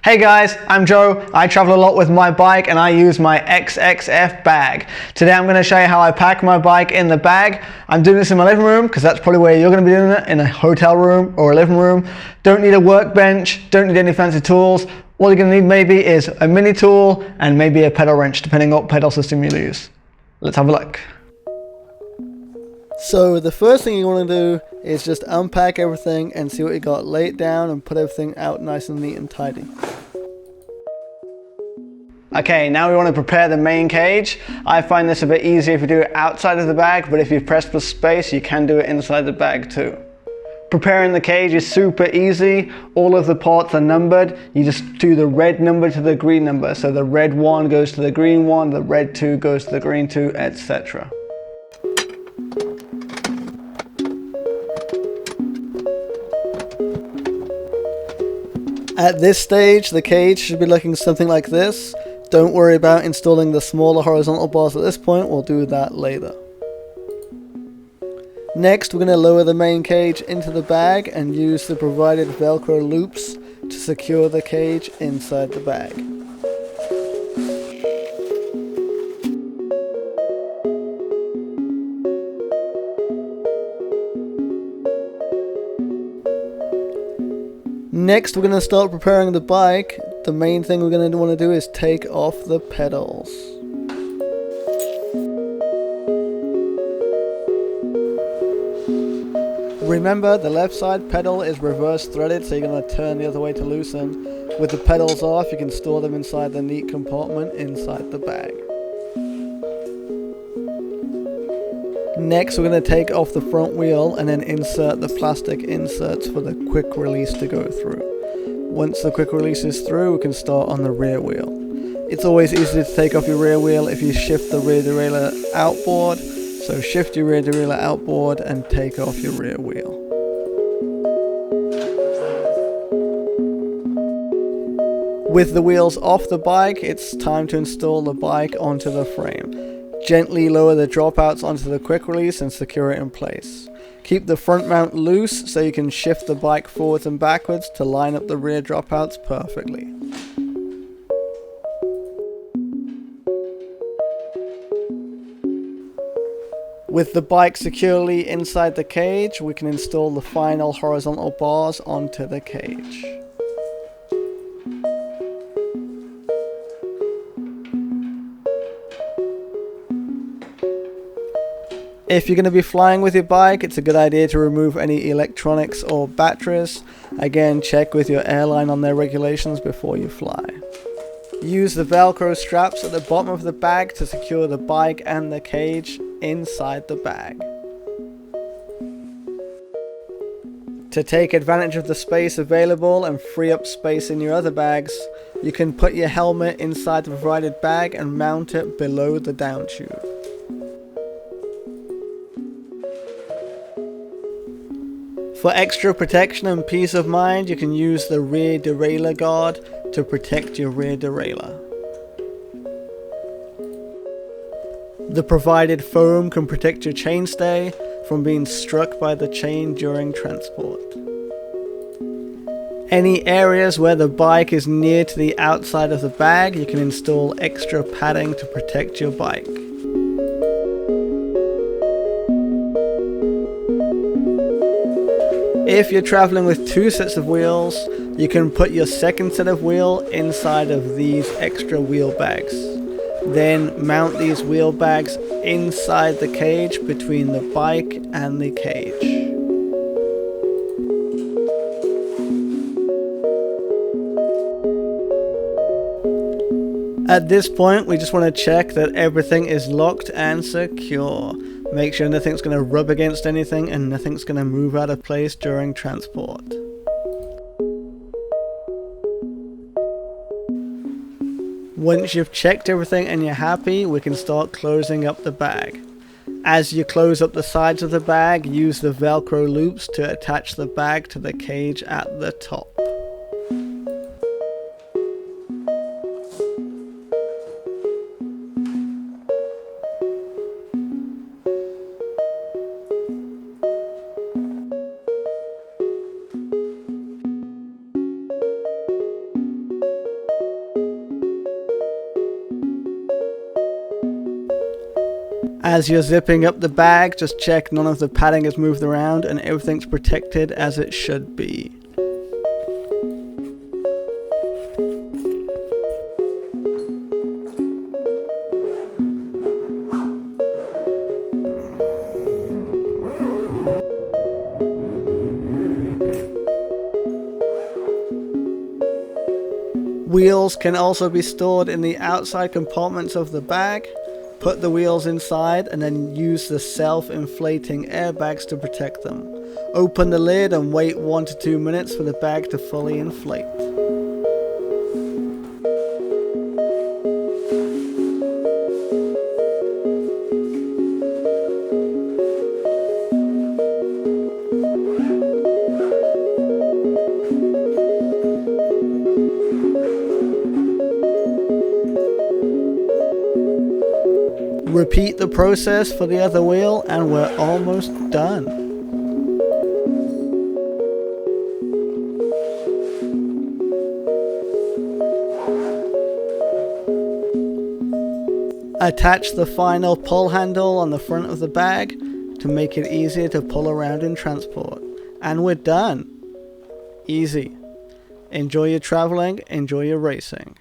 Hey guys, I'm Joe. I travel a lot with my bike and I use my XXF bag. Today I'm going to show you how I pack my bike in the bag. I'm doing this in my living room because that's probably where you're going to be doing it, in a hotel room or a living room. Don't need a workbench, don't need any fancy tools. All you're going to need maybe is a mini tool and maybe a pedal wrench depending on what pedal system you use. Let's have a look. So the first thing you want to do is just unpack everything and see what you got. Lay it down and put everything out nice and neat and tidy. Okay, now we want to prepare the main cage. I find this a bit easier if you do it outside of the bag, but if you press for space, you can do it inside the bag too. Preparing the cage is super easy. All of the parts are numbered. You just do the red number to the green number. So the red 1 goes to the green 1, the red 2 goes to the green 2, etc. At this stage, the cage should be looking something like this. Don't worry about installing the smaller horizontal bars at this point, we'll do that later. Next, we're going to lower the main cage into the bag and use the provided Velcro loops to secure the cage inside the bag. Next, we're going to start preparing the bike. The main thing we're going to want to do is take off the pedals. Remember, the left side pedal is reverse threaded, so you're going to turn the other way to loosen. With the pedals off, you can store them inside the neat compartment inside the bag. Next, we're going to take off the front wheel and then insert the plastic inserts for the quick release to go through. Once the quick release is through, we can start on the rear wheel. It's always easier to take off your rear wheel if you shift the rear derailleur outboard. So shift your rear derailleur outboard and take off your rear wheel. With the wheels off the bike, it's time to install the bike onto the frame. Gently lower the dropouts onto the quick release and secure it in place. Keep the front mount loose so you can shift the bike forwards and backwards to line up the rear dropouts perfectly. With the bike securely inside the cage, we can install the final horizontal bars onto the cage. If you're going to be flying with your bike, it's a good idea to remove any electronics or batteries. Again, check with your airline on their regulations before you fly. Use the Velcro straps at the bottom of the bag to secure the bike and the cage inside the bag. To take advantage of the space available and free up space in your other bags, you can put your helmet inside the provided bag and mount it below the down tube. For extra protection and peace of mind, you can use the rear derailleur guard to protect your rear derailleur. The provided foam can protect your chainstay from being struck by the chain during transport. Any areas where the bike is near to the outside of the bag, you can install extra padding to protect your bike. If you're traveling with 2 sets of wheels, you can put your second set of wheel inside of these extra wheel bags. Then mount these wheel bags inside the cage between the bike and the cage. At this point, we just want to check that everything is locked and secure. Make sure nothing's going to rub against anything and nothing's going to move out of place during transport. Once you've checked everything and you're happy, we can start closing up the bag. As you close up the sides of the bag, use the Velcro loops to attach the bag to the cage at the top. As you're zipping up the bag, just check none of the padding has moved around and everything's protected as it should be. Wheels can also be stored in the outside compartments of the bag. Put the wheels inside and then use the self-inflating airbags to protect them. Open the lid and wait 1 to 2 minutes for the bag to fully inflate. Repeat the process for the other wheel and we're almost done. Attach the final pull handle on the front of the bag to make it easier to pull around in transport. And we're done. Easy. Enjoy your traveling, enjoy your racing.